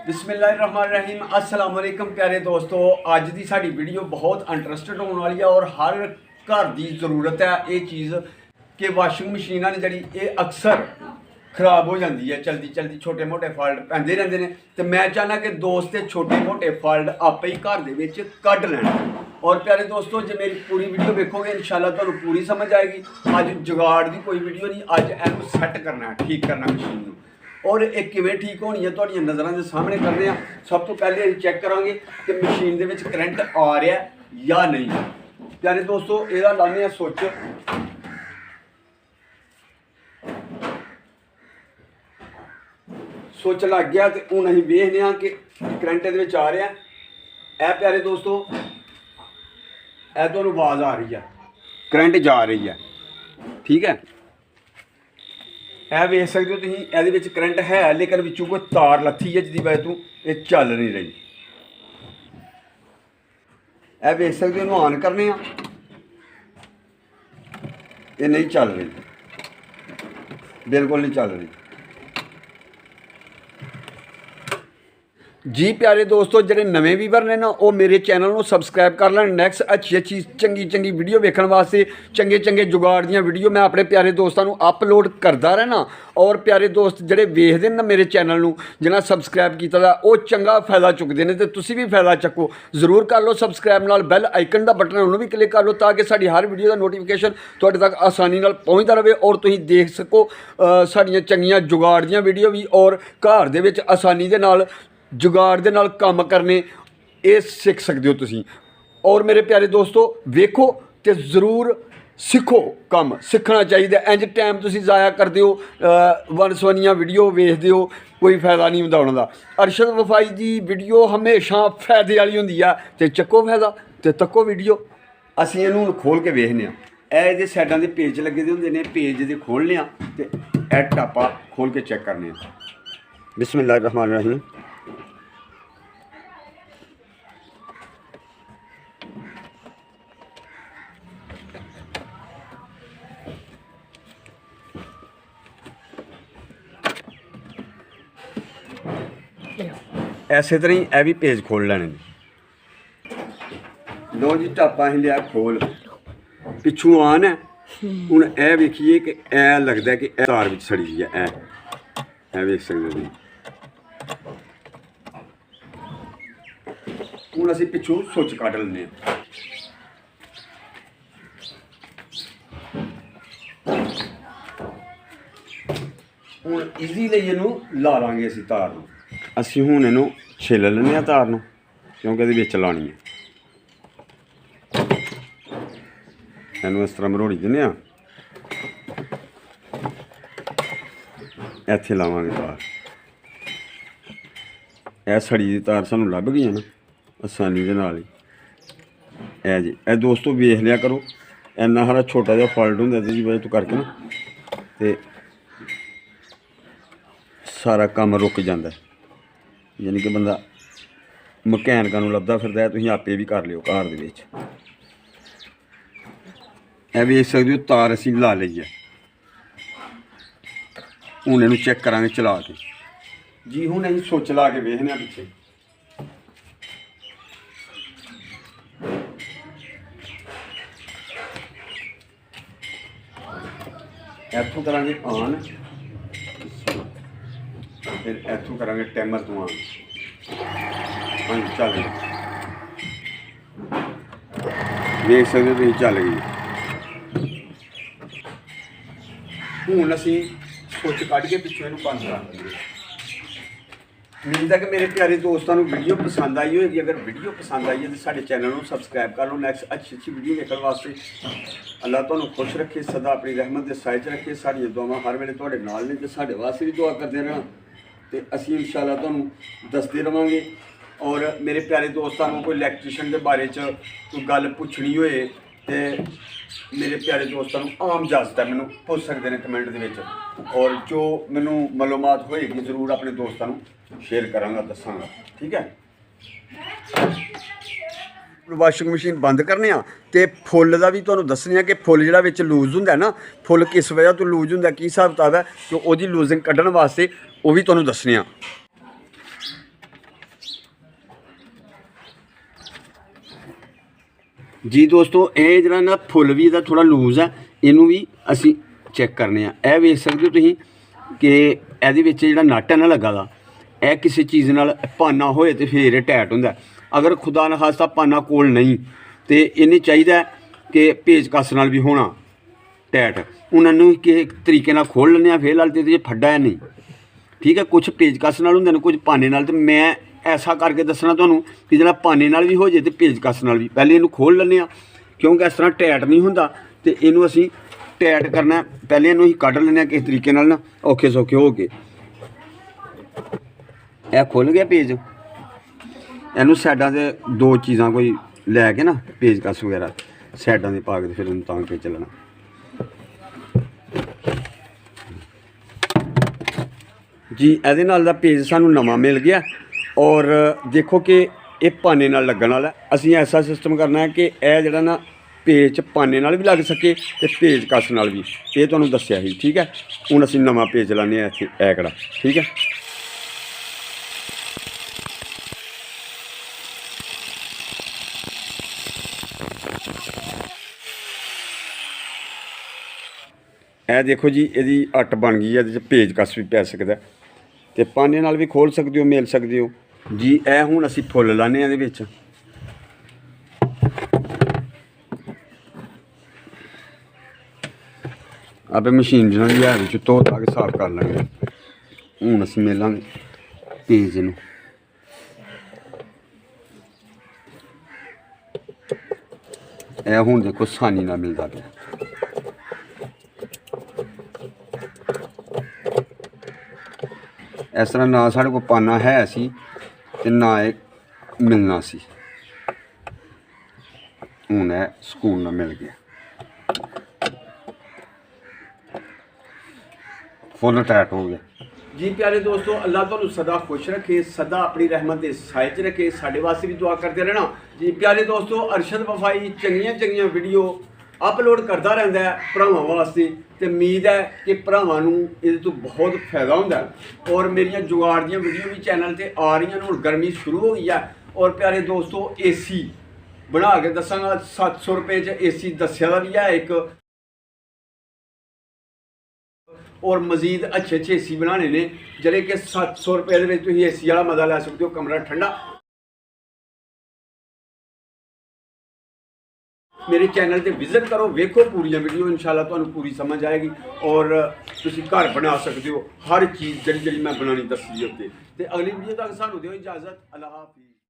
बिस्मिल्लाहिर्रहमानिर्रहीम अस्सलाम वालेकुम प्यारे दोस्तों। अज की साड़ी वीडियो बहुत इंटरस्टिड होने वाली है और हर घर की जरूरत है ये चीज़ कि वाशिंग मशीन ने जी ये अक्सर खराब हो जाती है, चलती चलती छोटे मोटे फॉल्ट पैंदे रहते हैं। तो मैं चाहना कि दोस्त छोटे मोटे फॉल्ट आप ही घर के कढ़ लेना। और प्यारे दोस्तों जो मेरी पूरी वीडियो देखोगे इंशाल्लाह तो पूरी समझ आएगी। अज जुगाड़ की कोई वीडियो नहीं, अज इनू सैट करना है, ठीक करना मशीन को। और एक किवें ठीक होनी है तुहाडियां नज़रां दे सामने करने आ। सब तो पहले असीं चैक करांगे कि मशीन दे विच करंट आ रहा है या नहीं। प्यारे दोस्तों इहदा लाने आ सुच। सुच लग गया तो हुण असीं वेखदे हां कि करंट इहदे विच आ रहा है। ए प्यारे दोस्तों ए तुहानूं आवाज़ आ रही है, करंट जा रही है, ठीक है। यह वेख सकते हो तुम ये करंट है लेकिन विचों कोई तार लथी है जिसकी वजह तो ये चल नहीं रही। यह वेख सकते हो ऑन करने ये नहीं चल रही, बिल्कुल नहीं चल रही जी। प्यारे दोस्तों जोड़े नवे व्यूवर ने ना वो मेरे चैनल को सबसक्राइब कर लें। नैक्सट अच्छी चंगी चंगी वीडियो वेखण वास्ते चंगे चंगे जुगाड़ दी वीडियो मैं अपने प्यारे दोस्तों को अपलोड करता रहना। और प्यारे दोस्त जोड़े वेखते ना मेरे चैनल को जिन्हें सबसक्राइब किया वो चंगा फायदा चुकते हैं, तो तुसी भी फायदा चुको जरूर कर लो सबसक्राइब। नाल बैल आइकन का बटन उन्होंने भी क्लिक कर लो ताकि साड़ी हर वीडियो का नोटिफिकेशन तुहाडे तक आसानी नाल पहुँचता रहे और तुसीं देख सको साड़ियाँ चंगियाँ जुगाड़ दी वीडियो भी और घर दे विच आसानी दे नाल जुगाड़ दे नाल काम करने ये सीख सकते हो तुसीं। और मेरे प्यारे दोस्तों वेखो तो जरूर सीखो, काम सीखना चाहिए। इंज टाइम तुसीं ज़ाया करते हो वन सवनियां वीडियो वेखते हो, कोई फायदा नहीं हुंदा उन्हां दा। अरशद वफाई की वीडियो हमेशा फायदे वाली हुंदी आ, ते चक्को फायदा ते तक्को वीडियो। असीं इहनूं खोल के वेखने आ। इहदे साइडां दे पेज लगे दे हुंदे ने, पेज दे खोलने आ ते इह टापा खोल के चैक करने आ। बिस्मिल्लाहिर्रहमानिर्रहीम। इस तरह ही यह भी पेज खोल लेने। लो जी टापा अं लिया खोल, पिछू आन है। हूँ यह वेखिए कि यह लगता है कि तार में सड़ी है। यह वेख सकते हो। हूँ असीं पिछू सुच कढ़ लें। हूँ ईजीली इनू ला लांगे असीं तार नूं। असीं हुण इनू छिल लैने तार नूं क्योंकि इहदे विच लानी है। इनू इस तरह मरोड़ी दिंदे आ, इत्थे लावांगे तार। यह सड़ी दी तार सानूं लभ गई है ना आसानी दे नाल ही। ए जी ए दोस्तों वेख लिया करो, इन्ना सारा छोटा जिहा फॉल्ट हुंदा इहदी वजह तो करके ना ते सारा काम रुक जाता है। यानी कि बंदा मकैनिकां नूं लभदा फिरदा है, तुसीं आपे भी कर लिओ घर दे विच। ਇਹ ਵੇਖ ਸਕਦੇ ਹੋ ਤਾਰ ਅਸੀਂ ਲਾ ਲਈ है। ਹੁਣ ਇਹਨੂੰ चेक करांगे चला के जी। ਹੁਣ ਅਸੀਂ ਸੁੱਚ ਲਾ के ਵੇਖਦੇ ਹਾਂ ਪਿੱਛੇ। ਇੱਥੋਂ ਕਰਾਂਗੇ ऑन, फिर ਇੱਥੋਂ ਕਰਾਂਗੇ ਟਾਈਮਰ ਤੋਂ ऑन। हाँ चल गई, देख सकते हो तुसीं चल गई। हूँ असी सुच कढ़ के पिछों इनू बंद करा देंगे। उम्मीद है कि मेरे प्यारे दोस्तों को वीडियो पसंद आई होगी। अगर वीडियो पसंद आई है तो साढ़े चैनल को सबसक्राइब कर लो। नैक्सट अच्छी वीडियो देखने वास्ते अल्लाह तुहानूं खुश रखे, सदा अपनी रहमत के साए च रखे। साड़ियां दुआवां हर वेले तुहाडे नाल ने ते साडे वास्ते भी दुआ करते रहना ते असीं इंशाअल्लाह तुहानूं दसदे रहांगे। और मेरे प्यारे दोस्तों को कोई इलैक्ट्रीशियन के बारे च कोई गल पुछनी होए ते मेरे प्यारे दोस्तों को आम इजाजत है, मैनू पूछ सकते हैं कमेंट के विच। और जो मैनू मालूमात होएगी जरूर अपने दोस्तों को शेयर करांगा, दसांगा, ठीक है। वाशिंग मशीन बंद करने तो फुल का भी तुहानूं दसने कि फुल जिहड़ा विच लूज हुंदा ना, फुल किस वजह तो लूज हुंदा, की हिसाब किताब है, तो वो लूजिंग कड्ढण वास्ते वो भी तुहानूं दसने। जी दोस्तों ਇਹ ਜਿਹੜਾ ਨਾ ਫੁੱਲ ਵੀ ਇਹਦਾ ਥੋੜਾ ਲੂਜ਼ ਹੈ, ਇਹਨੂੰ ਵੀ ਅਸੀਂ ਚੈੱਕ ਕਰਨੇ ਆ। ਇਹ ਵੇਖ ਸਕਦੇ ਹੋ ਤੁਸੀਂ ਕਿ ਇਹਦੇ ਵਿੱਚ ਜਿਹੜਾ ਨਟ ਹੈ ਨਾ ਲੱਗਾ ਦਾ, ਇਹ ਕਿਸੇ ਚੀਜ਼ ਨਾਲ ਪਾਨਾ ਹੋਏ ਤੇ ਫਿਰ ਇਹ ਟਾਈਟ ਹੁੰਦਾ। ਅਗਰ ਖੁਦਾ ਨਾ ਖਾਸਤਾ ਪਾਨਾ ਕੋਲ ਨਹੀਂ ਤੇ ਇਹਨੇ ਚਾਹੀਦਾ ਕਿ ਪੇਚਕਸ ਨਾਲ ਵੀ ਹੋਣਾ ਟਾਈਟ। ਉਹਨਾਂ ਨੂੰ ਕਿਸੇ ਤਰੀਕੇ ਨਾਲ ਖੋਲ ਲੈਂਦੇ ਆ, ਫਿਲਹਾਲ ਤੇ ਇਹਦੇ 'ਚ ਫੱਡਾ ਹੈ ਨਹੀਂ, ਠੀਕ ਹੈ। ਕੁਛ ਪੇਚਕਸ ਨਾਲ ਹੁੰਦੇ ਨੇ, ਕੁਝ ਪਾਨੇ ਨਾਲ, ਤੇ ਮੈਂ ऐसा करके दसना तुहानूं कि जिहड़ा पाने नाल भी हो जाए तो पेचकस नाल भी। पहले इहनूं खोल लैंदे आ क्योंकि इस तरह टाइट नहीं हुंदा, ते इहनूं असीं टाइट करना। पहले इहनूं असीं कढ लैंदे आ किस तरीके नाल ना औखे सौखे हो के। यह खुल गया पेज, इहनूं साइडां ते दो चीज़ां कोई लैके ना पेचकस वगैरह साइडां ते पा के फिर इहनूं तां के चलना। जी इहदे नाल दा पेज सानूं नवां मिल गया। और देखो कि ये पाने नाल लगन वाला। असीं ऐसा सिस्टम करना है कि यह जिहड़ा ना पेच पाने नाल भी लग सके ते पेचकस नाल भी, ये तुहानूं दस्सिया ही, ठीक है। हुण असीं नवां पेज लाने इत्थे ऐकड़ा, ठीक है। ਇਹ देखो जी ਇਹਦੀ ਅੱਟ बन गई है, ਇਹਦੇ 'ਚ पेचकस भी पै सकदा ते पाने नाल भी खोल सकते हो, मेल सकते हो जी। ਇਹ ਹੁਣ ਅਸੀਂ ਫੁੱਲ ਲਾने ਇਹਦੇ ਵਿੱਚ। ਆਪੇ ਮਸ਼ੀਨ ਜਿਹਨਾਂ ਦੀ ਹੈ ਵਿੱਚ ਧੋ ਧਾ ਕੇ ਸਾਫ਼ ਕਰ ਲਾਂਗੇ। ਹੁਣ ਅਸੀਂ ਮੇਲਾਂਗੇ ਪੇਜ ਨੂੰ। ਇਹ ਹੁਣ ਦੇਖੋ ਆਸਾਨੀ ਨਾਲ ਮਿਲਦਾ ਪਿਆ। इस तरह ना साढ़े को पाना है सी ते ना एक मिलना सी। हुण है सुकून ना मिल गया, फुल टाइट हो गया। जी प्यारे दोस्तों, अल्लाह तुहानूं सदा खुश रखे, सदा अपनी रहमत के साए च रखे। साडे वास्ते भी दुआ करते रहना जी। प्यारे दोस्तों, अरशद वफाई चंगियां चंगियां वीडियो अपलोड करता रहता है भरावां वास्ते, तो उम्मीद है कि भरावां नूं इहदे तो बहुत फायदा होंदा है। और मेरियां जुगाड़ दियां वीडियो भी चैनल ते आ रही हैं। हुण गर्मी शुरू हो गई है। और प्यारे दोस्तों, AC बना के दसांगा। 700 रुपए च AC दस्सिया दा भी है एक, और मजीद अच्छे अच्छे AC बनाने ने जिहड़े कि 700 रुपए दे विच तुसीं AC वाला मजा लै सकदे हो, कमरा ठंडा। मेरे चैनल पर विजिट करो, वेखो पूरी वीडियो, इंशाल्लाह तुहानूं पूरी समझ आएगी। और तुसीं घर बना सकते हो हर चीज़ जिहड़ी मैं बनानी दस्सी उत्ते। ते अगली वीडियो तक सानूं दिओ इजाज़त। अल्लाह हाफिज़।